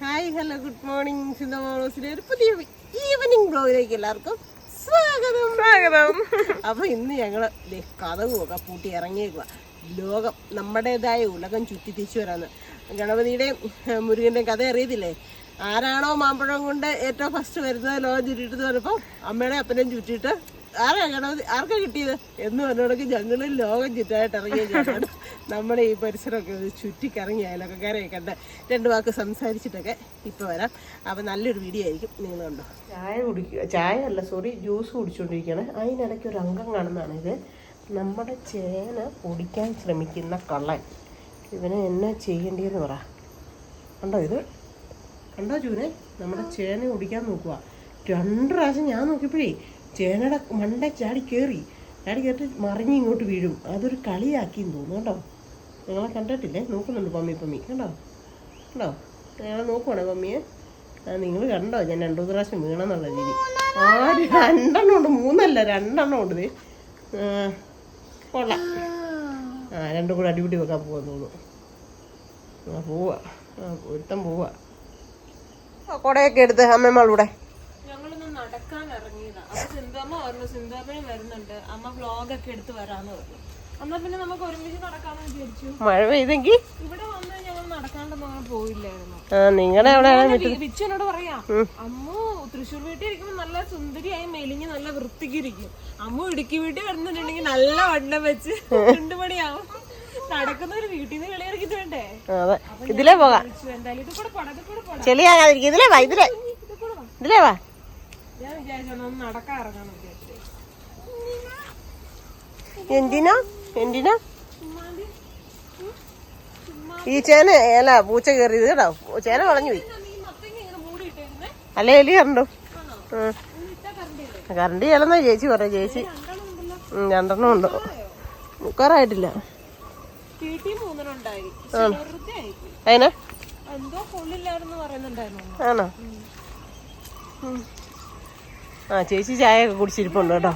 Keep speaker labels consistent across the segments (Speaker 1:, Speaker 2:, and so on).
Speaker 1: Hi hello good morning. സിന്ധമോളൂസിലെ ഒരു പുതിയ ഈവനിങ് ബ്ലോഗിലേക്ക് എല്ലാവർക്കും സ്വാഗതം. അപ്പൊ ഇന്ന് ഞങ്ങള് കഥകുമൊക്കെ പൂട്ടി ഇറങ്ങിയേക്കുക. ലോകം നമ്മുടേതായ ഉലകം ചുറ്റി തിരിച്ചു വരാന്ന്. ഗണപതിയുടെയും മുരുകന്റെയും കഥ അറിയത്തില്ലേ? ആരാണോ മാമ്പഴം കൊണ്ട് ഏറ്റവും ഫസ്റ്റ് വരുന്നത് ലോകം ചുറ്റിട്ടെന്ന് പറഞ്ഞപ്പോൾ അമ്മയുടെ അപ്പനെയും ചുറ്റിയിട്ട് ആർക്കാ കിട്ടിയത് എന്ന് പറഞ്ഞോടൊക്കെ ഞങ്ങൾ ലോകം ചുറ്റായിട്ട് ഇറങ്ങിയ നമ്മുടെ ഈ പരിസരമൊക്കെ ചുറ്റിക്കറങ്ങി അയലൊക്കെക്കാരെ കണ്ട് രണ്ട് വാക്ക് സംസാരിച്ചിട്ടൊക്കെ ഇപ്പോൾ വരാം. അപ്പം നല്ലൊരു വീഡിയോ ആയിരിക്കും. നിങ്ങൾ കണ്ടോ. ജ്യൂസ് കുടിച്ചുകൊണ്ടിരിക്കുകയാണ്. അതിനിടയ്ക്ക് ഒരു അംഗം കാണുന്നതാണ് ഇത്. നമ്മുടെ ചേന പൊടിക്കാൻ ശ്രമിക്കുന്ന കള്ളൻ. ഇവനെ എന്നാ ചെയ്യേണ്ടിയെന്ന് പറ. കണ്ടോ ഇത്? കണ്ടോ ചൂനെ? നമ്മുടെ ചേന പൊടിക്കാൻ നോക്കുക. 2 പ്രാവശ്യം ഞാൻ നോക്കിയപ്പോഴേ ചേനയുടെ മണ്ട ചാടി കയറിയിട്ട് മറിഞ്ഞ് ഇങ്ങോട്ട് വീഴും. അതൊരു കളിയാക്കിയെന്ന് തോന്നുന്നു കേട്ടോ. നിങ്ങളെ കണ്ടിട്ടില്ലേ? നോക്കുന്നുണ്ട് പമ്മി കണ്ടോ ഞങ്ങളെ നോക്കുവാണേ പമ്മിയെ. നിങ്ങൾ കണ്ടോ ഞാൻ 2 പ്രാവശ്യം വീണെന്നുള്ള രീതി? 2 ഉണ്ട്, 3 അല്ല 2 ഉണ്ട്. കൊള്ളാം. 2 കൂടെ അടിപിടി വെക്കാൻ പോകാൻ തോന്നുന്നു. പോവാ ഒരുത്തം പോവാ. കൊടയൊക്കെ എടുത്ത് അമ്മമ്മളൂടെ
Speaker 2: നടക്കാൻ ഇറങ്ങിയതാ. അപ്പൊ സിന്ധാമ്മ പറഞ്ഞു സിന്ധാമ്മയും വരുന്നുണ്ട്, അമ്മ വ്ലോഗൊക്കെ എടുത്ത് വരാന്ന് പറഞ്ഞു. എന്നാ പിന്നെ നമുക്ക് ഒരുമിച്ച് നടക്കാന്ന് വിചാരിച്ചു.
Speaker 1: മഴ പെയ്തെങ്കിൽ
Speaker 2: ഇവിടെ വന്ന് ഞങ്ങൾ നടക്കാണ്ടൊന്നും അങ്ങനെ പോയില്ലായിരുന്നു.
Speaker 1: നിങ്ങളുടെ അവിടെ
Speaker 2: വിച്ചു എന്നോട് പറയാ, അമ്മ തൃശ്ശൂർ വീട്ടിൽ ഇരിക്കുമ്പോ നല്ല സുന്ദരിയായി മെലിഞ്ഞ് നല്ല വൃത്തിക്കിരിക്കും. അമ്മ ഇടുക്കി വീട്ടിൽ വരുന്നുണ്ടെങ്കിൽ നല്ല വണ്ണം വെച്ച് 2 മണിയാവും. നടക്കുന്ന ഒരു വീട്ടിൽ നിന്ന് വെളിയിറക്കിട്ട് വേണ്ടേ?
Speaker 1: ഇതിലേ പോകാം.
Speaker 2: എന്തായാലും ഇത് കൂടെ പോടാ.
Speaker 1: ചെളിയാകാതിരിക്കും. ഇതിലേ വാ.
Speaker 2: ഞാൻ വിചാരിച്ചൊന്ന് നടക്കാൻ ഇറങ്ങാന്ന് വിചാരിച്ചേ.
Speaker 1: എന്തിനാ ഈ ചേന അല്ല പൂച്ച കയറിയത് കേട്ടോ. ചേന കളഞ്ഞു പോയി. അല്ലേ എലി കണ്ടു. കറണ്ട് ചെല്ലെന്നാ ചേച്ചി പറയാം. ചേച്ചി 2 ഉണ്ട്. മുക്കാറായിട്ടില്ല. അതിനാ ആണോ? ചേച്ചി ചായ ഒക്കെ കുടിച്ചിരിപ്പുണ്ട് കേട്ടോ.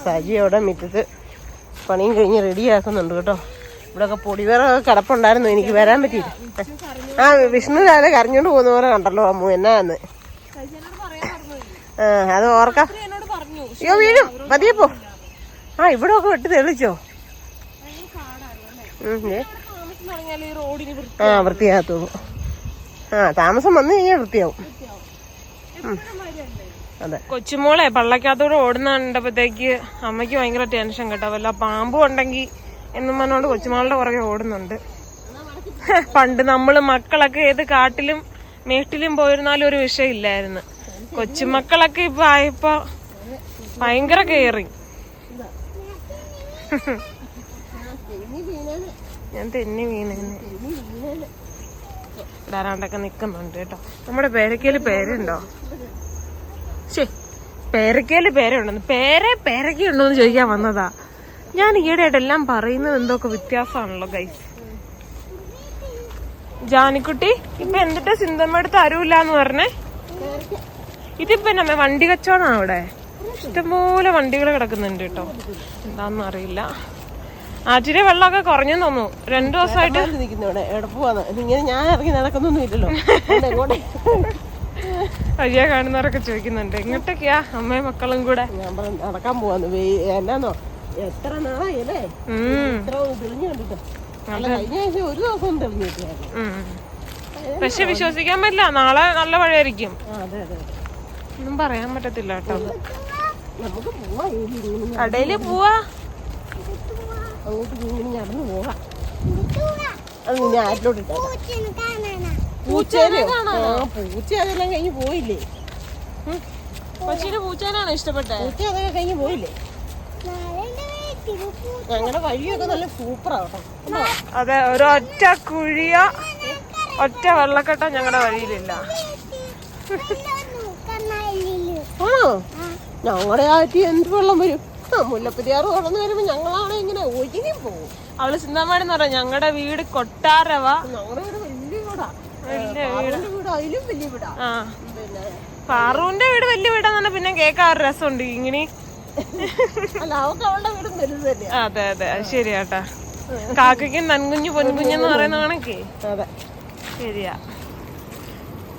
Speaker 1: സജി അവിടെ മുറ്റത്ത് പണിയും കഴിഞ്ഞ് റെഡിയാക്കുന്നുണ്ട് കേട്ടോ. ഇവിടെയൊക്കെ പൊടിവേറൊക്കെ കിടപ്പുണ്ടായിരുന്നു. എനിക്ക് വരാൻ പറ്റിയില്ല. വിഷ്ണു രാവിലെ കരഞ്ഞോണ്ട് പോകുന്ന പോലെ കണ്ടല്ലോ അമ്മു എന്നാന്ന്. അത് ഓർക്കാം. അയ്യോ വീഴും. പതിയെ പോ. ഇവിടെ ഒക്കെ വെട്ടി തെളിച്ചോ? വൃത്തിയാകത്തു. താമസം വന്നു കഴിഞ്ഞാൽ വൃത്തിയാവും. അതെ.
Speaker 2: കൊച്ചുമോളെ പള്ളക്കകത്തോടെ ഓടുന്ന കണ്ടപ്പോഴത്തേക്ക് അമ്മയ്ക്ക് ഭയങ്കര ടെൻഷൻ കേട്ടോ. വല്ല പാമ്പും ഉണ്ടെങ്കിൽ എന്നും പറഞ്ഞോണ്ട് കൊച്ചുമോളുടെ പുറകെ ഓടുന്നുണ്ട്. പണ്ട് നമ്മള് മക്കളൊക്കെ ഏത് കാട്ടിലും മേട്ടിലും പോയിരുന്നാലും ഒരു വിഷയമില്ലായിരുന്നു. കൊച്ചുമക്കളൊക്കെ ഇപ്പൊ ആയപ്പോ ഭയങ്കര കെയറിങ്. ഞാൻ തെന്നി വീണെന്ന് ഇടാറാണ്ടൊക്കെ നിക്കുന്നുണ്ട് കേട്ടോ. നമ്മുടെ പേരക്കയില് പേരുണ്ടോ? പേരക്കയില് പേരുണ്ടെന്ന്. പേരക്കയുണ്ടോന്ന് ചോദിക്കാൻ വന്നതാ. ഞാൻ ഈയിടെയായിട്ട് എല്ലാം പറയുന്നത് എന്തൊക്കെ വ്യത്യാസമാണല്ലോ ഗൈസ്. ജാനിക്കുട്ടി ഇപ്പൊ എന്നിട്ട് സിന്ധമ്മയുടെ തരൂല്ലാന്ന് പറഞ്ഞേ. ഇതിപ്പോ നമ്മ വണ്ടി കച്ചവടമാണ് അവിടെ. ഇഷ്ടംപോലെ വണ്ടികൾ കിടക്കുന്നുണ്ട് കേട്ടോ. എന്താന്ന് അറിയില്ല. ആറ്റിലെ വെള്ളമൊക്കെ കുറഞ്ഞെന്ന് തോന്നുന്നു. 2 ദിവസമായിട്ട്
Speaker 1: ഇങ്ങനെ ഞാൻ ഇറങ്ങി നടക്കുന്നൊന്നും ഇല്ലല്ലോ.
Speaker 2: വഴിയാ കാണുന്നവരൊക്കെ ചോദിക്കുന്നുണ്ട് ഇങ്ങോട്ടൊക്കെയാ അമ്മയും മക്കളും കൂടെ.
Speaker 1: ഞാൻ നടക്കാൻ പോവാന്ന്. എന്നാന്നോ എത്ര നാളായല്ലേ ഇത്ര തെളിഞ്ഞു കണ്ടിട്ട്. കഴിഞ്ഞ ആഴ്ച ഒരു ദിവസം തെളിഞ്ഞിട്ടില്ലായിരുന്നു.
Speaker 2: പക്ഷെ വിശ്വസിക്കാൻ പറ്റില്ല, നാളെ നല്ല മഴയായിരിക്കും.
Speaker 1: അതെ
Speaker 2: ഒന്നും പറയാൻ പറ്റത്തില്ല കേട്ടോ.
Speaker 1: നമുക്ക് പോവാ.
Speaker 2: കടയില് പോവാ.
Speaker 1: അങ്ങോട്ട് നടന്നു പോകാം. അത് ഞാൻ ആറ്റിലോട്ട് പൂച്ച അതെല്ലാം കഴിഞ്ഞ് പോയില്ലേ?
Speaker 2: കൊച്ചിന് പൂച്ചേനാണ് ഇഷ്ടപ്പെട്ടത്.
Speaker 1: പൂച്ച അതൊക്കെ കഴിഞ്ഞ് പോയില്ലേ? ഞങ്ങളുടെ വഴിയൊക്കെ നല്ല സൂപ്പറാട്ടോ.
Speaker 2: അതെ, ഒരൊറ്റ കുഴിയോ ഒറ്റ വെള്ളക്കെട്ടോ ഞങ്ങളുടെ വഴിയിലില്ല.
Speaker 1: ആണോ? ഞങ്ങളുടെ ആറ്റി എന്ത് വെള്ളം വരും? മുല്ലപ്പെരിയാറ് തുറന്നു വരുമ്പോ ഞങ്ങളാണ് ഇങ്ങനെ ഒഴുകി പോകും.
Speaker 2: അവള് സിന്ധാമാണെന്ന് പറയാം. ഞങ്ങളുടെ വീട് കൊട്ടാരവ.
Speaker 1: ഞങ്ങളുടെ വീട് വലിയ വീടാ.
Speaker 2: വീട്
Speaker 1: അതിലും വലിയ വീടാ.
Speaker 2: പാറുവിന്റെ വീട് വലിയ വീടാന്ന് പിന്നെ കേൾക്കാൻ ഒരു രസമുണ്ട്. ഇങ്ങനെ
Speaker 1: അല്ല അവൾക്ക് അവളുടെ വീടും വലുത് തന്നെ.
Speaker 2: അതെ അത് ശരിയാട്ടാ. കാക്കയ്ക്കും നൻകുഞ്ഞു പൊൻകുഞ്ഞെന്ന് പറയുന്ന കണക്കേ.
Speaker 1: അതെ,
Speaker 2: ശരിയാ.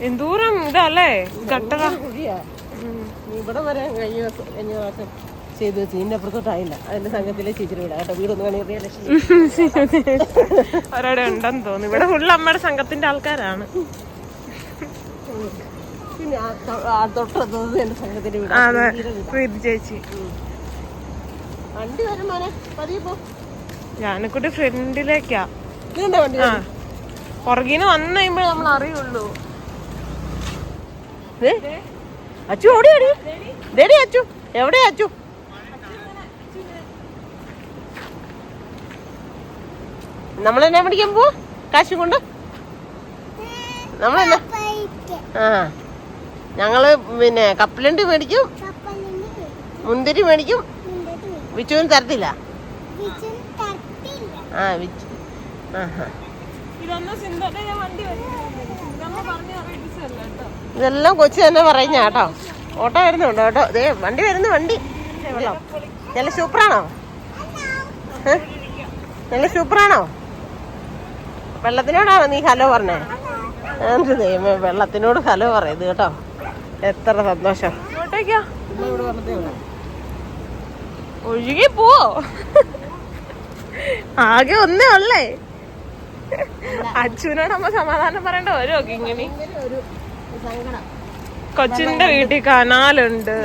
Speaker 2: എന്തോരം ഇതല്ലേ ഗട്ടറ.
Speaker 1: ഇവിടെ വരെ കഴിഞ്ഞ പ്രാവശ്യം ചെയ്ത് വെച്ച് ഇതിന്റെ അപ്പുറത്തോട്ടായില്ല. അതിന്റെ സംഘത്തിലെ ചേച്ചിയുടെ വീടാ കേട്ടോ. വീടൊന്നും കാണിയ
Speaker 2: ഒരാടെ ഉണ്ടെന്ന് തോന്നുന്നു. ഇവിടെ ഫുള്ള് അമ്മയുടെ സംഘത്തിന്റെ ആൾക്കാരാണ്.
Speaker 1: പിന്നെ തൊട്ടടുത്തത് എന്റെ സംഘത്തിന്റെ വീട്.
Speaker 2: അതെ, പ്രീതി ചേച്ചി.
Speaker 1: വണ്ടി വരും മോനെ, പതിയെ പോ.
Speaker 2: ഞാനിക്കൂട്ടി ഫ്രണ്ടിലേക്കാ.
Speaker 1: വണ്ടി
Speaker 2: പുറകീന്ന് വന്നു കഴിയുമ്പോഴേ നമ്മൾ അറിയുള്ളൂ.
Speaker 1: അച്ചു ഓടി ഓടി. ദേടി അച്ചു, എവിടെയാ അച്ചു? നമ്മളെന്നാ പിടിക്കാൻ പോവാ കാശും കൊണ്ട്? നമ്മളെന്നാ ഞങ്ങള് പിന്നെ കപ്പലണ്ടി മേടിക്കും, മുന്തിരി മേടിക്കും. വിച്ചുവിന് തരത്തില്ല. ഇതെല്ലാം കൊച്ചു തന്നെ പറയുന്ന കേട്ടോ. ഓട്ടോ വരുന്നുണ്ട് കേട്ടോ. ദേ വണ്ടി വരുന്നു, വണ്ടി. നല്ല സൂപ്പറാണോ? നല്ല സൂപ്പറാണോ? വെള്ളത്തിനോടാണോ നീ ഹലോ പറഞ്ഞേ? എന്ത് ദൈവമേ, വെള്ളത്തിനോട് ഹലോ പറയുന്നത് കേട്ടോ. എത്ര സന്തോഷം.
Speaker 2: ഒഴുകി പോ. ആകെ ഒന്നേ ഉള്ളേ. അച്ഛനോട് അമ്മ സമാധാനം പറയണ്ട. ഓരോ ഇങ്ങനെ കൊച്ചിന്റെ വീട്ടിൽ കനാലുണ്ട്,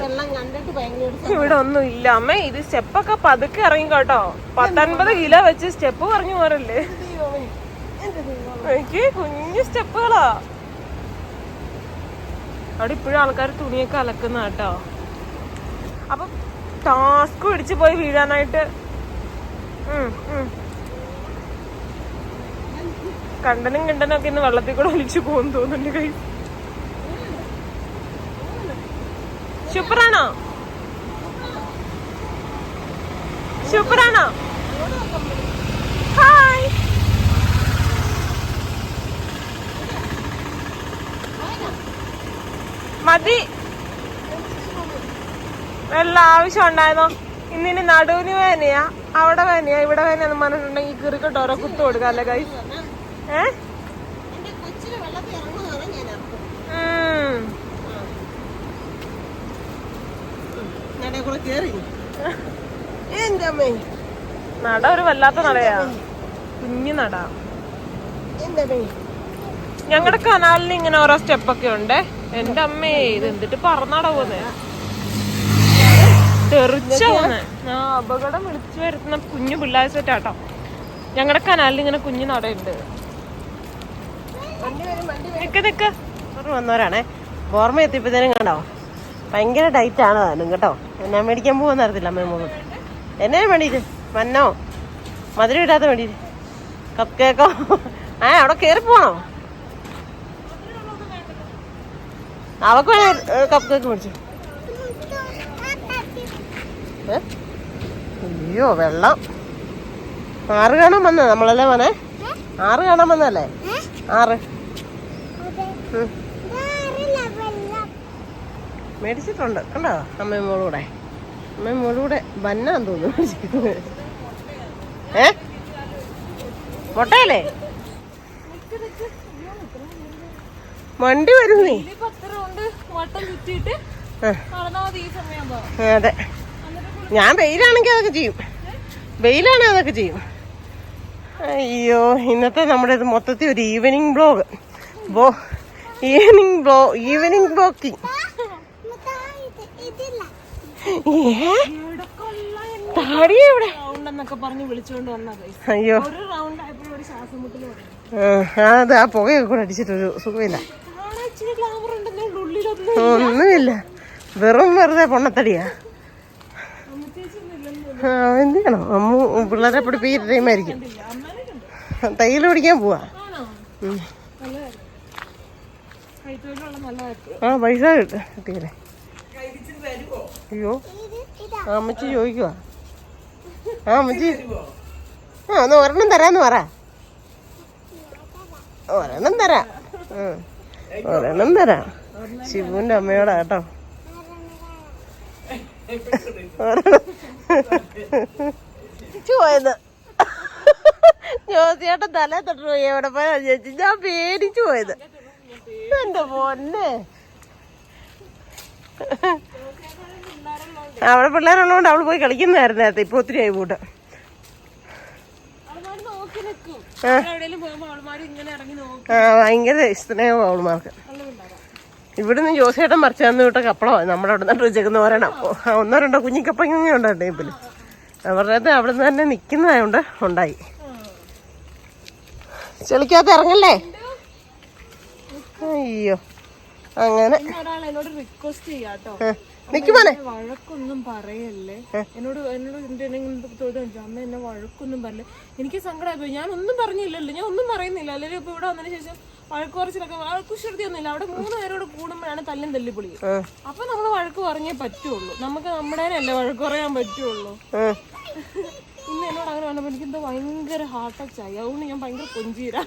Speaker 2: ഇവിടെ ഒന്നും ഇല്ല. അമ്മ ഇത് സ്റ്റെപ്പൊക്കെ പതുക്കെ ഇറങ്ങി കേട്ടോ. 19 കിലോ വെച്ച് സ്റ്റെപ്പ് പറഞ്ഞു പോരല്ലേ. എനിക്ക് കുഞ്ഞു സ്റ്റെപ്പുകളാ. അവിടെ ഇപ്പോഴും ആൾക്കാർ തുണിയൊക്കെ അലക്കുന്ന കേട്ടോ. അപ്പൊ ടാസ്ക് പിടിച്ച് പോയി വീഴാനായിട്ട് കണ്ടനും കിണ്ടനും ഒക്കെ ഇന്ന് വെള്ളത്തിൽ കൂടെ ഒലിച്ചു പോകുന്നു തോന്നുന്നുണ്ട്. കൈ സൂപ്പറാണോ? സൂപ്പറാണോ? ഹായ്. മതി. വല്ല ആവശ്യം ഉണ്ടായിരുന്നോ? ഇന്നിനി നടുവിന് വേനയാ, അവിടെ വേനയാ, ഇവിടെ വേനയാന്ന് പറഞ്ഞിട്ടുണ്ടെങ്കിൽ കീറിക്കോട്ട് ഓരോ കുത്തു കൊടുക്കാം അല്ലേ കൈ? നട ഒരു വല്ലാത്ത നടയാ, കുഞ്ഞു നട. ഞങ്ങളുടെ കനാലിന് ഇങ്ങനെ ഓരോ സ്റ്റെപ്പൊക്കെ ഉണ്ട്. എന്റെ അമ്മേ, ഇത് എന്തിട്ട് പറന്നാടാ പോന്നെ, തെറിച്ച പോന്നെ. അപകടം വിളിച്ചു വരുത്തുന്ന കുഞ്ഞു പിള്ളേർ സെറ്റാട്ടോ. ഞങ്ങളുടെ കനാലിൽ ഇങ്ങനെ കുഞ്ഞു നടയുണ്ട്. നിക്ക്
Speaker 1: വന്നവരാണേ. ഓർമ്മ എത്തിയപ്പോഴത്തേനും കണ്ടോ, ഭയങ്കര ഡൈറ്റ് ആണ് താനും കേട്ടോ. എന്നാ മേടിക്കാൻ പോവാന്ന് അറിയത്തില്ല അമ്മ മോഹൻ. എന്നാ വേണ്ടീട്ട് മന്നോ മധുരം ഇടാത്ത വേണ്ടീട്ട് കപ്പ് കേക്കോ? അവിടെ കയറി പോണോ? അവക്ക് വേണേ കപ്പ് കേക്ക് മേടിച്ചു. അയ്യോ, വെള്ളം. 6 കാണാൻ വന്ന നമ്മളല്ലേ മോനെ? 6 കാണാൻ വന്നല്ലേ? 6 മേടിച്ചിട്ടുണ്ട് കണ്ടോ. അമ്മയും മോളൂടെ ബന്നാന്ന് തോന്നുന്നു. മുട്ടയല്ലേ? വണ്ടി വരുന്നേ. അതെ, ഞാൻ വെയിലാണെങ്കിൽ അതൊക്കെ ചെയ്യും. വെയിലാണെങ്കിൽ അതൊക്കെ ചെയ്യും. അയ്യോ, ഇന്നത്തെ നമ്മുടെ ഇത് മൊത്തത്തിൽ ഒരു ഈവനിങ് ബ്ലോഗ്. Evening blocking. അയ്യോ, അത് ആ പുകയൊക്കെ കൂടെ അടിച്ചിട്ടൊരു സുഖമില്ല. ഒന്നുമില്ല, വെറുതെ പൊണ്ണത്തടിയാ. എന്ത് ചെയ്യണോ? അമ്മ പിള്ളേരെ പഠിപ്പിക്കുന്ന ടൈമായിരിക്കും. തയ്യൽ പഠിക്കാൻ പോവാ. പൈസ കിട്ടിയല്ലേ? അയ്യോ, അമ്മച്ചി ചോദിക്കുവാ. അമ്മച്ചി ഒന്ന് ഒരെണ്ണം തരാന്ന് പറ. ഒരെണ്ണം തരാം. ശിവുവിന്റെ അമ്മയോടാ കേട്ടോ. പോയത് ജോസിയേട്ടൻ തല തൊട്ടു പോയി എവിടെ പോയാ ചേച്ചി ഞാൻ പേടിച്ചു പോയത് എന്റെ പൊന്നെ അവിടെ പിള്ളേരുള്ളതുകൊണ്ട് അവള് പോയി കളിക്കുന്നതായിരുന്നു നേരത്തെ ഇപ്പൊ ഒത്തിരി ആയി പോട്ട് ഭയങ്കര സ്നേഹം അവളുമാർക്ക് ഇവിടുന്ന് ജോസിയേട്ടൻ മറിച്ച് തന്നു വിട്ട കപ്പളമാണ് നമ്മുടെ അവിടെ നിന്ന് വെച്ചേക്കുന്ന ഒരെണ്ണം ഒന്നോ രണ്ടോ കുഞ്ഞിക്കപ്പങ്ങ ഉണ്ടോ ടേപ്പില് അവരുടെ അവിടെ നിന്ന് തന്നെ നിക്കുന്നതായോണ്ട് ഉണ്ടായി ചെളിക്കകത്ത് ഇറങ്ങല്ലേ അയ്യോ അങ്ങനെ നിക്കുമോനെ
Speaker 2: വഴക്കൊന്നും പറയല്ലേ എന്നോട് അമ്മ എന്നെ വഴക്കൊന്നും പറയല്ലേ എനിക്ക് സങ്കടമായി പോയി ഞാൻ ഒന്നും പറഞ്ഞില്ലല്ലോ ഞാൻ ഒന്നും പറയുന്നില്ല അല്ലെങ്കിൽ ഇപ്പൊ ഇവിടെ വന്നതിന് ശേഷം വഴക്ക് കുറച്ചിലൊക്കെ കുശൃതി ഒന്നുമില്ല അവിടെ 3 പേരോട് കൂടുമ്പോഴാണ് തല്ലും തല്ലിപ്പൊളി അപ്പൊ നമ്മള് വഴക്ക് പറഞ്ഞേ പറ്റുള്ളൂ നമുക്ക് നമ്മുടെ അല്ലേ വഴക്ക് പറയാൻ പറ്റുള്ളൂ ഇന്ന് എന്നോട് അങ്ങനെ വന്നപ്പോ എനിക്ക് എന്തോ ഭയങ്കര ഹാർട്ട് അറ്റാക്ക് ആയി അതുകൊണ്ട് ഞാൻ ഭയങ്കര കൊഞ്ചീരാ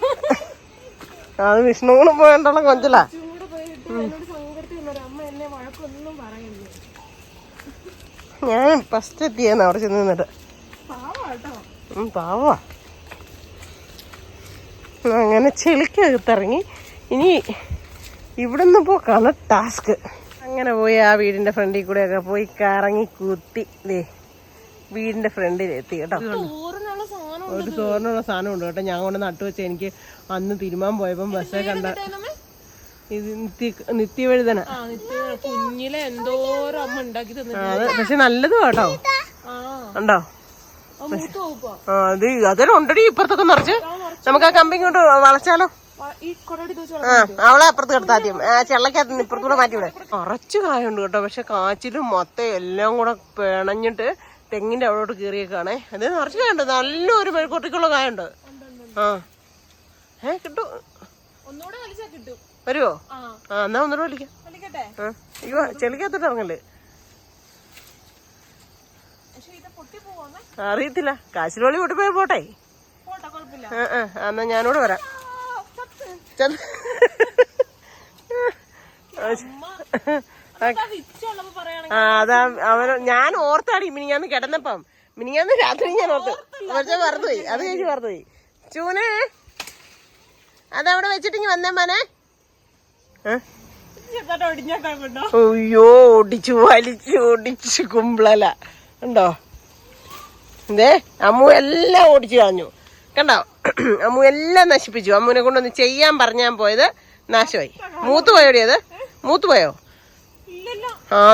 Speaker 1: അത് വിഷ്ണുവിന് പോയിട്ടുള്ള കൊഞ്ചലാ
Speaker 2: ചൂട് പോയിട്ട് എന്നോട് സങ്കടത്തിൽ വന്നൊരു അമ്മ എന്നെ വഴക്കൊന്നും പറയുന്നില്ല
Speaker 1: ഞാൻ ഫസ്റ്റ് എത്തിയെന്ന് അവിടെ ചെന്ന് നിന്നിട്ട് പാവാ അങ്ങനെ ചെളിക്കകത്തിറങ്ങി ഇനി ഇവിടുന്ന് പോക്കാണ് ടാസ്ക് അങ്ങനെ പോയി ആ വീടിന്റെ ഫ്രണ്ടിൽ കൂടെ ഒക്കെ പോയി കറങ്ങി കുത്തി ദേ വീടിന്റെ ഫ്രണ്ടിൽ എത്തി കേട്ടോ ഒരു തോരനുള്ള സാധനം ഉണ്ട് കേട്ടോ ഞാൻ കൊണ്ട് നട്ടുവെച്ച എനിക്ക് അന്ന് തിരുമാൻ പോയപ്പം ബസ്സേ കണ്ട ഇത് നിത്യവഴുതന
Speaker 2: കുഞ്ഞിലെ എന്തോരം അമ്മ ഉണ്ടാക്കി
Speaker 1: അതെ പക്ഷെ നല്ലത് കേട്ടോ ഉണ്ടോ അതെല്ലാം ഉണ്ടടി ഇപ്പുറത്തൊക്കെ നിറച്ച് നമുക്ക് ആ കമ്പി കൊണ്ട് വളച്ചാലോ അവളെ അപ്പുറത്ത് കിടത്താ ആദ്യം ആ ചെള്ളക്കകത്ത് ഇപ്പുറത്തൂടെ മാറ്റി കുറച്ച് കായുണ്ട് കേട്ടോ പക്ഷെ കാച്ചിലും മൊത്തം എല്ലാം കൂടെ പിണഞ്ഞിട്ട് തെങ്ങിന്റെ അവിടോട്ട് കീറിയേക്കാണേ അത് നിറച്ച് കായുണ്ട് നല്ലൊരു മെഴുക്കൂട്ടിക്കുള്ള കായുണ്ട് കിട്ടും വരുവോ എന്നാ ഒന്നുകൂടെ വിളിക്കാം അയ്യോ ചെളിക്കകത്തോട്ട് ഇറങ്ങല്ലേ അറിയത്തില്ല കാശിലോളി പൊട്ടിപ്പോയ പോട്ടെ എന്നാ ഞാനോട് വരാം അതാ അവന് ഞാൻ ഓർത്താടി മിനിങ്ങാന്ന് കിടന്നപ്പം മിനിങ്ങാന്ന് രാത്രി ഞാൻ ഓർത്ത് കുറച്ച് മറന്നുപോയി അത് കഴിഞ്ഞ് മറന്നുപോയി ചൂനെ അതവിടെ വെച്ചിട്ടിങ്ങി വന്നേ മോനെ അയ്യോ ഓടിച്ചു വലിച്ചു കുമ്പളല ഉണ്ടോ ഇതേ അമ്മു എല്ലാം ഓടിച്ചു കളഞ്ഞു കണ്ടോ അമ്മു എല്ലാം നശിപ്പിച്ചു അമ്മുവിനെ കൊണ്ടൊന്ന് ചെയ്യാൻ പറഞ്ഞാൻ പോയത് നാശമായി മൂത്ത് പോയോടി അത് മൂത്ത് പോയോ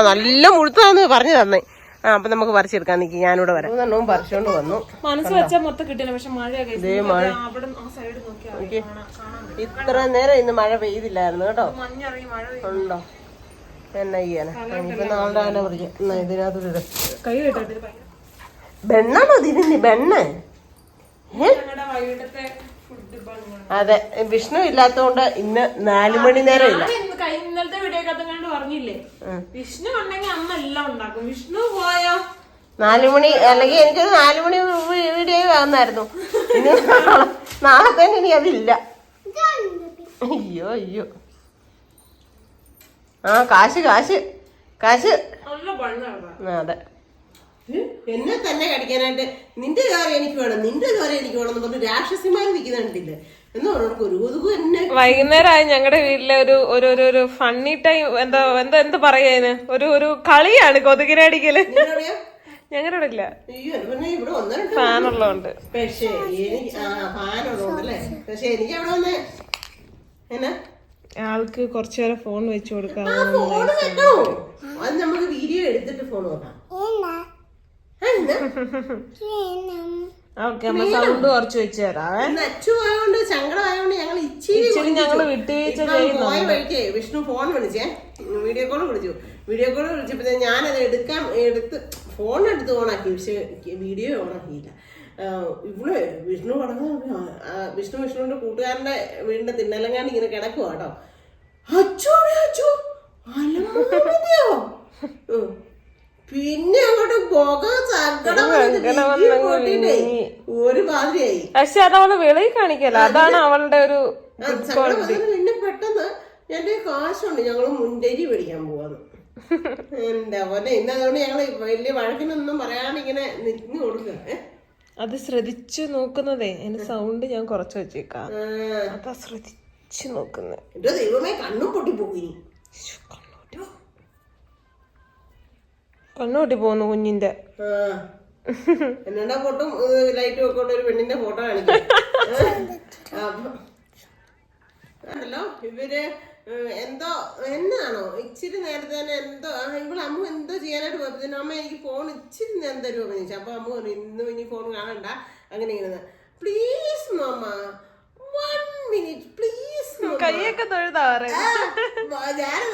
Speaker 1: നല്ല മുഴുത്താന്ന് പറഞ്ഞു തന്നെ അപ്പൊ നമുക്ക് പറിച്ചെടുക്കാൻ നിൽക്കി ഞാനിവിടെ വരാം എണ്ണവും പറിച്ചോണ്ട് വന്നു
Speaker 2: മനസ്സ് വെച്ചാൽ മൊത്തം കിട്ടില്ല പക്ഷെ മഴ
Speaker 1: ഇത്ര നേരം ഇന്ന് മഴ പെയ്തില്ലായിരുന്നു കേട്ടോ ഉണ്ടോ എന്നാ ചെയ്യാനാ ഇപ്പൊ നാളുടെ തന്നെ പറിച്ചു എന്നാ ഇതിനകത്തൊരു
Speaker 2: കൈ കേട്ടോ
Speaker 1: ബെണ്ണാണോ ഇതിന് ബെണ്ണ അതെ വിഷ്ണു ഇല്ലാത്തോണ്ട് ഇന്ന് 4 മണി നേരം ഇല്ല
Speaker 2: ഇന്നലത്തെ വീഡിയോ പറഞ്ഞില്ലേ വിഷ്ണു ഉണ്ടെങ്കിൽ അമ്മ എല്ലാം ഉണ്ടാക്കും വിഷ്ണു പോയോ
Speaker 1: 4 മണി അല്ലെങ്കിൽ എനിക്കത് 4 മണി വീഡിയോ ആവുന്നായിരുന്നു ഇനി നാളത്തേക്ക് ഇനി അതില്ല അയ്യോ അയ്യോ കാശ് കാശ് കാശ് അതെ എന്നെ തന്നെ കടിക്കാനായിട്ട് നിന്റെ കാര്യം എനിക്ക് വേണം നിന്റെ കാര്യം എനിക്ക് വേണം എന്ന് പറഞ്ഞ് രാക്ഷസിമാര് നിൽക്കുന്നുണ്ടില്ലേ എന്ന് പറഞ്ഞ ഒരു കൊതുകു എന്നെ
Speaker 2: വൈകുന്നേരമായി ഞങ്ങളുടെ വീട്ടിലെ ഒരു ഫണ്ണി ടൈം എന്താ പറയാ ഒരു കളിയാണ് കൊതുകിനെ അടിക്കല് ഞങ്ങളുടെ ഇല്ല ഫാനുള്ളതുകൊണ്ട്
Speaker 1: പക്ഷേ ഫാനുള്ളതുകൊണ്ടല്ലേ പക്ഷെ എനിക്ക് അവിടെ വന്ന് എന്നാ
Speaker 2: ആൾക്ക് കുറച്ചു നേരം ഫോൺ വെച്ച് കൊടുക്കാം
Speaker 1: അത് നമുക്ക് വീഡിയോ എടുത്തിട്ട് ഫോൺ നോക്കാം
Speaker 2: സൗണ്ട് കുറച്ച് വെച്ച് തരാം
Speaker 1: അച്ചുവായോണ്ട് സങ്കടമായോണ്ട് ഞങ്ങൾ ഇച്ചിരി
Speaker 2: ഞങ്ങള് വിട്ടുവീഴ്ച
Speaker 1: പോയ വഴിക്ക് വിഷ്ണു ഫോൺ വിളിച്ചേ വീഡിയോ കോൾ വിളിച്ചപ്പോ ഞാനത് എടുത്ത് ഫോൺ എടുത്ത് ഓണാക്കി പക്ഷെ വീഡിയോ ഓണാക്കിയില്ല ഇവിടെ വിഷ്ണു വിഷ്ണുവിന്റെ കൂട്ടുകാരന്റെ വീടിന്റെ തിണ്ണലങ്ങാണ്ട് ഇങ്ങനെ കിടക്കുവാ കേട്ടോ അച്ചു പിന്നെ അങ്ങോട്ട് ഒരു മാതിരിയായി
Speaker 2: പക്ഷെ അത് അവള് വെളിയിൽ കാണിക്കല അതാണ് അവളുടെ ഒരു
Speaker 1: പിന്നെ പെട്ടെന്ന് എന്റെ കാശുണ്ട് ഞങ്ങള് മുൻകരി മേടിക്കാൻ പോവാന്ന് എന്താ പോലെ ഇന്ന് അതുകൊണ്ട് ഞങ്ങള് വലിയ വഴക്കിനൊന്നും പറയാണ്ട് ഇങ്ങനെ നിന്നു കൊടുക്കുക
Speaker 2: അത് ശ്രദ്ധിച്ചു നോക്കുന്നതേ, എന്റെ സൗണ്ട് ഞാൻ കുറച്ച് വെച്ചേക്കാം. അതാ ശ്രദ്ധിച്ചു നോക്കുന്നത്.
Speaker 1: എന്റെ ദൈവമേ, കണ്ണും പൊട്ടിപ്പോയി.
Speaker 2: കണ്ണുപൊട്ടി പോകുന്നു കുഞ്ഞിന്റെ.
Speaker 1: എന്നാ ഫോട്ടോ ലൈറ്റും ഒക്കെ ഒരു പെണ്ണിന്റെ ഫോട്ടോ കാണിക്കാം. ആണല്ലോ ഇവര് എന്തോ എന്നാണോ ഇച്ചിരി നേരത്തെ തന്നെ എന്തോ ഇവിടെ അമ്മ എന്തോ ചെയ്യാനായിട്ട് പറഞ്ഞു. അമ്മ എനിക്ക് ഫോൺ ഇച്ചിരി നേരം തരുമോ ചോദിച്ചു. അപ്പൊ അമ്മ പറഞ്ഞു ഇന്നും ഇനി ഫോൺ കാണണ്ട, അങ്ങനെ ഇങ്ങനെ. Please mamma 1 minute please.
Speaker 2: കൈയൊക്കെ തൊഴുതാറ്.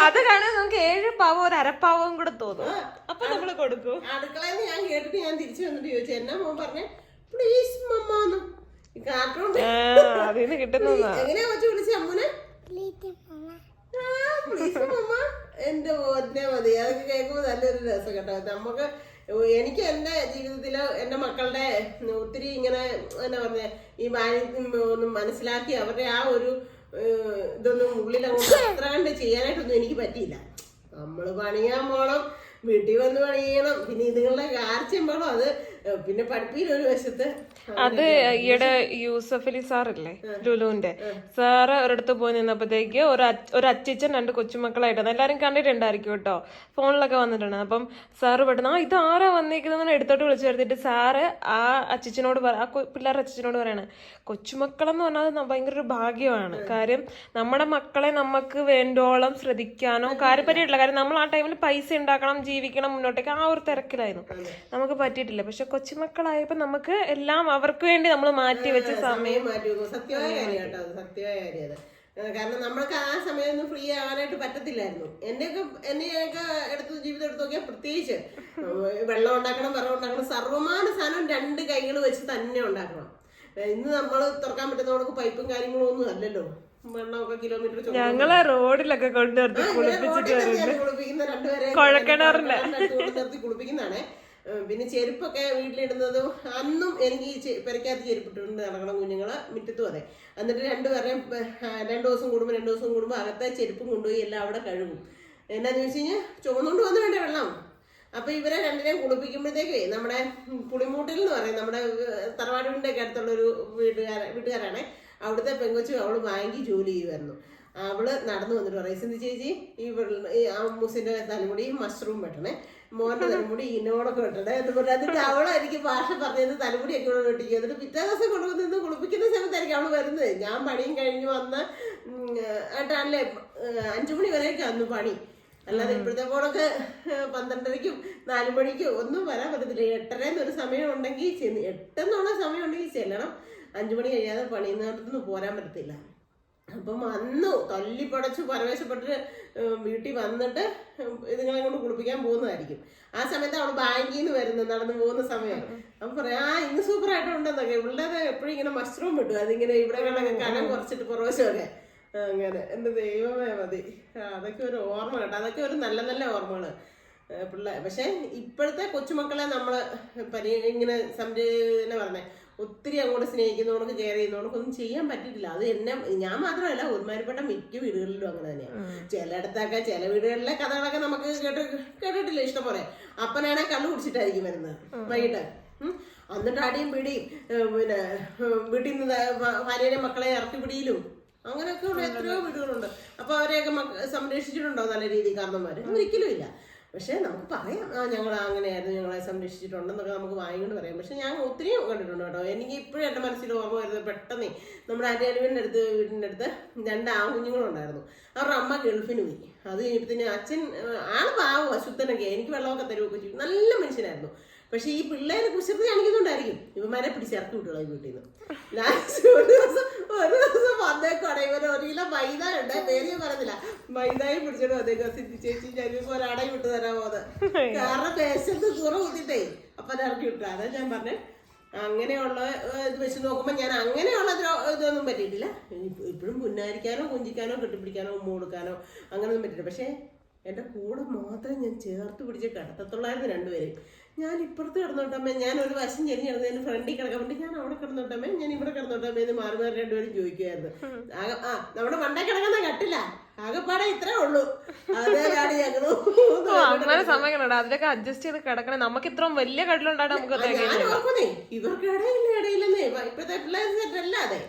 Speaker 2: അത് കാണാൻ നമുക്ക് 7 പാവം 1/2 പാവവും കൂടെ തോന്നും. അപ്പൊ നമ്മള് കൊടുക്കും.
Speaker 1: അടുക്കളന്ന് ഞാൻ കേട്ടിട്ട് ഞാൻ തിരിച്ചു വന്നിട്ട് ചോദിച്ചു എന്നാ മോൻ പറഞ്ഞേ പ്ലീസ് മമ്മ. കാർട്ടൂൺ
Speaker 2: അതിന് കിട്ടുന്നതാ.
Speaker 1: എങ്ങനെയാ കൊച്ചു വിളിച്ച അമ്മൂനെ? പ്ലീസ് മമ്മ. എന്റെ മോനെ മതി. അതൊക്കെ കേൾക്കുമ്പോ നല്ലൊരു രസം കേട്ടോ. നമുക്ക് എനിക്ക് എന്റെ ജീവിതത്തില് എന്റെ മക്കളുടെ ഒത്തിരി ഇങ്ങനെ എന്നാ പറഞ്ഞ ഈ ഒന്നും മനസ്സിലാക്കി അവരുടെ ആ ഒരു ഇതൊന്നും ഉള്ളിലങ്ങോട്ട് അത്ര കണ്ട് ചെയ്യാനായിട്ടൊന്നും എനിക്ക് പറ്റിയില്ല. നമ്മള് പണിയാൻ പോണം, വീട്ടിൽ വന്ന് പണിയണം, പിന്നെ ഇതുങ്ങളുടെ കാർച്ചയുമ്പോഴും അത് പിന്നെ പഠിപ്പിലൊരു വശത്ത്.
Speaker 2: അത് ഈയിടെ യൂസഫ് അലി സാറില്ലേ ലുലുവിന്റെ സാറ് ഒരിടത്ത് പോയി നിന്നപ്പോഴത്തേക്ക് ഒരു അച്ചിച്ചൻ 2 കൊച്ചുമക്കളായിട്ടാണ്. എല്ലാരും കണ്ടിട്ടുണ്ടായിരിക്കും കേട്ടോ, ഫോണിലൊക്കെ വന്നിട്ടുണ്ട്. അപ്പം സാറ് പെട്ടെന്ന് ഇത് ആരാ വന്നേക്കുന്നതെന്ന് എടുത്തോട്ട് വിളിച്ചു വരുത്തിട്ട് സാറ് ആ അച്ചിച്ചനോട് ആ പിള്ളേരുടെ അച്ചിച്ചനോട് പറയാണ്, കൊച്ചുമക്കളെന്ന് പറഞ്ഞാൽ ഭയങ്കര ഒരു ഭാഗ്യമാണ്. കാര്യം നമ്മുടെ മക്കളെ നമുക്ക് വേണ്ടോളം ശ്രദ്ധിക്കാനോ കാര്യപരിയായിട്ടില്ല. കാര്യം നമ്മൾ ആ ടൈമിൽ പൈസ ഉണ്ടാക്കണം, ജീവിക്കണം, മുന്നോട്ടേക്ക് ആ ഒരു തിരക്കിലായിരുന്നു, നമുക്ക് പറ്റിയിട്ടില്ല. പക്ഷെ കൊച്ചുമക്കളായപ്പോ നമുക്ക് എല്ലാം അവർക്ക് വേണ്ടി നമ്മൾ മാറ്റി വെച്ച സമയം
Speaker 1: മാറ്റി വെക്കും. സത്യമായ കാര്യം കേട്ടോ, അത് സത്യമായ കാര്യം അത്. കാരണം നമ്മൾക്ക് ആ സമയമൊന്നും ഫ്രീ ആവാനായിട്ട് പറ്റത്തില്ലായിരുന്നു. എന്നെയൊക്കെ ജീവിതം എടുത്ത് നോക്കിയാൽ പ്രത്യേകിച്ച് വെള്ളം ഉണ്ടാക്കണം, വിറവ് ഉണ്ടാക്കണം, സർവ്വമാന സാധനം 2 കൈകൾ വെച്ച് തന്നെ ഉണ്ടാക്കണം. ഇന്ന് നമ്മൾ തുറക്കാൻ പറ്റുന്ന നമുക്ക് പൈപ്പും കാര്യങ്ങളും ഒന്നും അല്ലല്ലോ. വെള്ളമൊക്കെ കിലോമീറ്റർ
Speaker 2: ഞങ്ങളെ റോഡിലൊക്കെ കൊണ്ടുനിർത്തി കുളിപ്പിച്ചിട്ട്
Speaker 1: കുളിപ്പിക്കുന്ന 2 പേരെ നിർത്തി കുളിപ്പിക്കുന്നതാണേ. പിന്നെ ചെരുപ്പൊക്കെ വീട്ടിലിടുന്നതും അന്നും എനിക്ക് പെരക്കകത്ത് ചെരുപ്പിട്ടുണ്ട് നടക്കണം കുഞ്ഞുങ്ങള്, മുറ്റത്തും അതെ. എന്നിട്ട് 2 പേരെയും 2 ദിവസം കൂടുമ്പോൾ അകത്തെ ചെരുപ്പും കൊണ്ടുപോയി എല്ലാം അവിടെ കഴുകും. എന്നാന്ന് വെച്ച് കഴിഞ്ഞാൽ ചുമന്നുകൊണ്ട് വന്ന് വേണ്ട വെള്ളം. അപ്പൊ ഇവരെ 2നെയും കുളിപ്പിക്കുമ്പോഴത്തേക്ക് നമ്മുടെ പുളിമൂട്ടിൽ എന്ന് പറയും, നമ്മുടെ തറവാടിന്റെ ഒക്കെ അടുത്തുള്ളൊരു വീട്ടുകാരാണ്. അവിടുത്തെ പെങ്കൊച്ചു അവള് ബാങ്കിൽ ജോലി ചെയ്യുമായിരുന്നു. അവള് നടന്നു വന്നിട്ട് പറയും, സിന്ധു ചേച്ചി ഈ അമ്മൂസിന്റെ തലമുടി മഷ്റൂം വെട്ടണേ, മോന്റെ തലമുടി ഇന്നോടൊക്കെ വെട്ടണേ എന്ന് പറഞ്ഞു. എന്നിട്ട് അവളെ എനിക്ക് ഭാഷ പറഞ്ഞത് തലമുടിയൊക്കെ ഇവിടെ വെട്ടിക്കും. എന്നിട്ട് പിറ്റേ ദിവസം കൊണ്ടുവന്ന് കുളിപ്പിക്കുന്ന സമയത്തായിരിക്കും അവള് വരുന്നത്. ഞാൻ പണിയും കഴിഞ്ഞ് വന്ന് ആയിട്ടാണല്ലേ 5 മണി വരെയൊക്കെ അന്ന് പണി. അല്ലാതെ ഇപ്പോഴത്തെ പോണൊക്കെ 12:30-ക്കും 4 മണിക്കും ഒന്നും വരാൻ പറ്റത്തില്ല. 8:30 എന്നൊരു സമയം ഉണ്ടെങ്കിൽ 8 എന്നുള്ള സമയം ഉണ്ടെങ്കിൽ ചെല്ലണം. 5 മണി കഴിയാതെ പണിയുന്നിടത്തുനിന്ന് പോരാൻ പറ്റത്തില്ല. അപ്പം അന്ന് തല്ലിപ്പടച്ച് പരവേശപ്പെട്ടിട്ട് വീട്ടിൽ വന്നിട്ട് ഇതുങ്ങളെ കൊണ്ട് കുളിപ്പിക്കാൻ പോകുന്നതായിരിക്കും. ആ സമയത്ത് അവൾ ബാങ്കിൽ നിന്ന് വരുന്നത്, നടന്നു പോകുന്ന സമയം. അപ്പം പറയാം ഇന്ന് സൂപ്പറായിട്ടുണ്ടെന്നൊക്കെ. ഇവളുടെ എപ്പോഴും ഇങ്ങനെ മഷ്റൂം കിട്ടും, അതിങ്ങനെ ഇവിടെ കനം കുറച്ചിട്ട് പുറവശമൊക്കെ അങ്ങനെ. എൻ്റെ ദൈവമേ മതി. അതൊക്കെ ഒരു ഓർമ്മ കേട്ടോ, അതൊക്കെ ഒരു നല്ല നല്ല ഓർമ്മകള് പിള്ളേർ. പക്ഷെ ഇപ്പോഴത്തെ കൊച്ചുമക്കളെ നമ്മള് ഇങ്ങനെ എന്നാ പറഞ്ഞേ ഒത്തിരി അങ്ങോട്ട് സ്നേഹിക്കുന്നവർക്ക് കെയർ ചെയ്യുന്നവർക്കൊന്നും ചെയ്യാൻ പറ്റിയിട്ടില്ല. അത് ഞാൻ മാത്രമല്ല, ഒരുമാതിരിപ്പെട്ട മിക്ക വീടുകളിലും അങ്ങനെ തന്നെയാണ്. ചിലയിടത്തൊക്കെ ചില വീടുകളിലെ കഥകളൊക്കെ നമുക്ക് കേട്ടിട്ടില്ല ഇഷ്ടം പോലെ. അപ്പനാണെ കള്ളു കുടിച്ചിട്ടായിരിക്കും വരുന്നത് വൈകിട്ട്. എന്നിട്ട് അടിയും പിടിയും പിന്നെ വീട്ടിൽ നിന്ന് ഭാര്യയുടെ മക്കളെ ഇറക്കി പിടിയിലും അങ്ങനെയൊക്കെ ഉള്ള എത്രയോ വീടുകളുണ്ട്. അപ്പൊ അവരെയൊക്കെ സംരക്ഷിച്ചിട്ടുണ്ടോ നല്ല രീതിയിൽ കാരണന്മാര്? ഒരിക്കലും ഇല്ല. പക്ഷെ നമുക്ക് പറയാം ഞങ്ങൾ അങ്ങനെയായിരുന്നു, ഞങ്ങളെ സംരക്ഷിച്ചിട്ടുണ്ടെന്നൊക്കെ നമുക്ക് വാങ്ങിക്കൊണ്ട് പറയാം. പക്ഷെ ഞാൻ ഒത്തിരി കണ്ടിട്ടുണ്ട് കേട്ടോ. എനിക്ക് ഇപ്പോഴും എൻ്റെ മനസ്സിൽ ഓർമ്മ വരുന്നത് പെട്ടെന്ന് നമ്മുടെ വീടിൻ്റെ അടുത്ത് 2 ആൺകുഞ്ഞുങ്ങളുണ്ടായിരുന്നു. അവരുടെ അമ്മ ഗൾഫിന് പോയി. അത് കഴിഞ്ഞപ്പത്തിന് അച്ഛൻ ആള് പാവം അശുദ്ധനൊക്കെ, എനിക്ക് വെള്ളമൊക്കെ തരുമൊക്കെ ചെയ്യും, നല്ല മനുഷ്യനായിരുന്നു. പക്ഷെ ഈ പിള്ളേരെ കുശൃതി കാണിക്കുന്നുണ്ടായിരിക്കും ഇവന്മാരെ പിടിച്ചിറക്കി വിട്ടുകളായി വീട്ടിൽ നിന്ന്. ഒരു ദിവസം വന്നേക്കാണ് ഇവര് 1 കിലോ മൈദ ഉണ്ട്, പേര് ഞാൻ പറഞ്ഞില്ല, മൈദയും പിടിച്ചിട്ട് വന്നേക്കാം. സിദ്ധി ചേച്ചി ഞങ്ങൾക്ക് ഒരാടയും വിട്ടു തരാൻ പോകുന്നത്. കാരണം ദേശത്ത് കൂറ കുത്തിട്ടേ അപ്പൊ ഇറക്കി വിട്ടു. അതാ ഞാൻ പറഞ്ഞേ. അങ്ങനെയുള്ള ഇത് വെച്ച് നോക്കുമ്പോൾ ഞാൻ അങ്ങനെയുള്ള ഇതൊന്നും പറ്റിയിട്ടില്ല. ഇപ്പോഴും പുന്നാരിക്കാനോ കുഞ്ചിക്കാനോ കെട്ടിപ്പിടിക്കാനോ ഉമ്മ കൊടുക്കാനോ അങ്ങനെയൊന്നും പറ്റില്ല. പക്ഷെ എൻ്റെ കൂടെ മാത്രം ഞാൻ ചേർത്ത് പിടിച്ച് കിടത്തത്തുള്ളായിരുന്നു 2 പേരെയും. ഞാൻ ഇപ്പുറത്ത് കിടന്നോട്ടമ്മേ, ഞാൻ ഒരു വശം ചെരിഞ്ഞ് കിടന്നതിന് ഫ്രണ്ടിൽ കിടക്കാൻ വേണ്ടി ഞാൻ അവിടെ കിടന്നോട്ടമ്മേ, ഞാൻ ഇവിടെ കിടന്നോട്ടമ്മേ എന്ന് മാറി 2 പേരും ചോദിക്കുമായിരുന്നു. നമ്മുടെ മണ്ടേ കിടക്കുന്ന കട്ടില്ല, ആകെപ്പാടെ ഇത്രേ ഉള്ളൂ. അതേലാണ് ഞങ്ങള്
Speaker 2: അമ്മനെ സമയങ്ങളുണ്ട് അതിലൊക്കെ അഡ്ജസ്റ്റ് ചെയ്ത് കിടക്കണേ. നമുക്ക് ഇത്രയും വലിയ കട്ടിലുണ്ടായിട്ട് നമുക്ക്
Speaker 1: ഞാൻ ഓർക്കുന്നേ ഇവർക്ക് ഇടയില്ലെന്നേ. ഇപ്പഴത്തെ പിള്ളേർ സെറ്റല്ലാതെ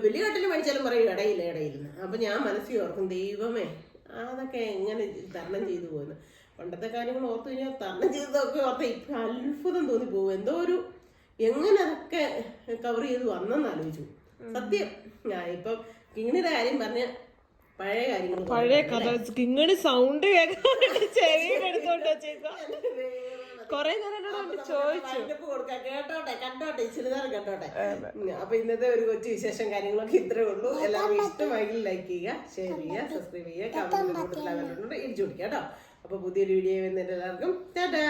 Speaker 1: വലിയ കട്ടില് മേടിച്ചാലും പറയും ഇടയില്ലെന്ന്. അപ്പൊ ഞാൻ മനസ്സിൽ ഓർക്കും ദൈവമേ അതൊക്കെ എങ്ങനെ തരണം ചെയ്തു പോകുന്നു. പണ്ടത്തെ കാര്യങ്ങൾ ഓർത്തു കഴിഞ്ഞാൽ തരണം ചെയ്തതൊക്കെ ഓർത്ത ഇപ്പൊ അത്ഭുതം തോന്നി പോകും. എന്തോ ഒരു എങ്ങനെ അതൊക്കെ കവർ ചെയ്ത് വന്നെന്ന് ആലോചിച്ചു. സത്യം ഞാൻ ഇപ്പം കിങ്ങിണിയുടെ കാര്യം പറഞ്ഞ പഴയ കാര്യങ്ങൾ
Speaker 2: പഴയ കഥ കിങ്ങിണി സൗണ്ട് ചെവിയെടുത്തോണ്ട് കൊറേ നേരം ചോദിച്ചു
Speaker 1: കൊടുക്കാം. കേട്ടോട്ടെ കണ്ടോട്ടെ ഇച്ചിരി നേരം കണ്ടോട്ടെ. അപ്പൊ ഇന്നത്തെ ഒരു കൊച്ചു വിശേഷം കാര്യങ്ങളൊക്കെ ഇത്രേ ഉള്ളൂ. എല്ലാവരും ഇഷ്ടമായെങ്കിൽ ലൈക്ക് ചെയ്യുക, ഷെയർ ചെയ്യുക, സബ്സ്ക്രൈബ് ചെയ്യുക, കമന്റ് കൂടുതൽ ഇടിച്ചു പിടിക്കുക കേട്ടോ. അപ്പൊ പുതിയൊരു വീഡിയോ വരുന്നതിന് എല്ലാവർക്കും ടാറ്റാ.